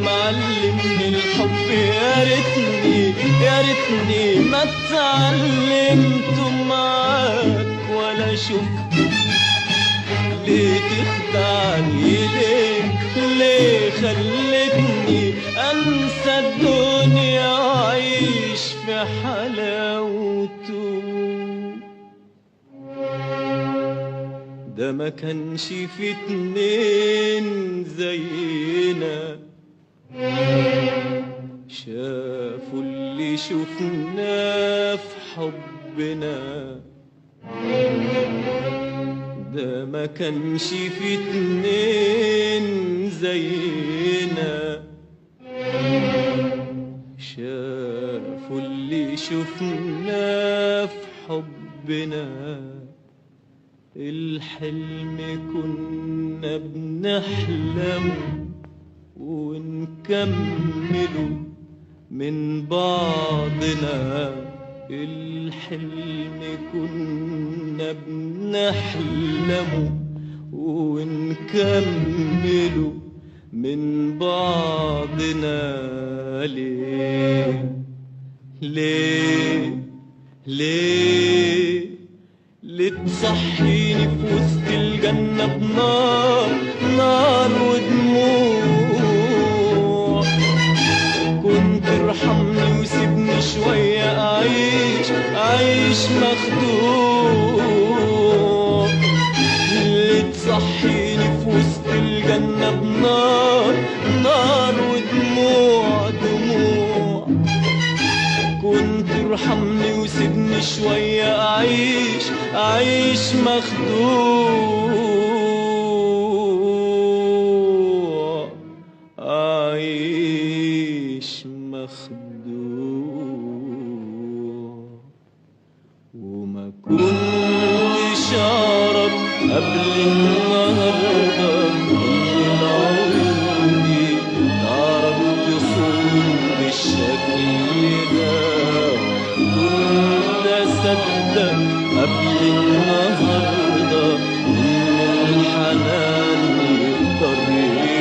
معلمني الحب، يا ريتني ما اتعلمت معاك ولا شفت. ليه تخدعني؟ ليه خلتني انسى الدنيا واعيش في حلاوته؟ ده ما كانش في اتنين زينا شافوا اللي شفناه في حبنا. ده ما كانش في اتنين زينا شافوا اللي شفناه في حبنا. الحلم كنا بنحلم ونكمله من بعضنا. الحلم كنا بنحلمه ونكمله من بعضنا. ليه تصحيني في وسط الجنة بنار ودموع؟ كنت ارحمني وسيبني شوية أعيش مخدوع. اللي تصحيني في وسط الجنة بنار ودموع. كنت ارحمني وسيبني شوية أعيش مخدوع. أعيش مخدوع. وما كنتش أعرف قبل النهاردة إن عمري تعرف تصون بالشكل ده. كنت أصدق قبل النهاردة إن الحنان يقدر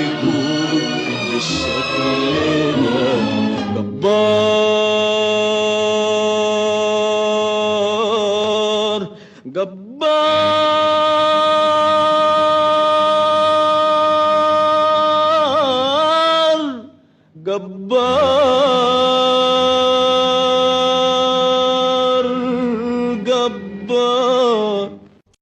يكون بالشكل ده. جبار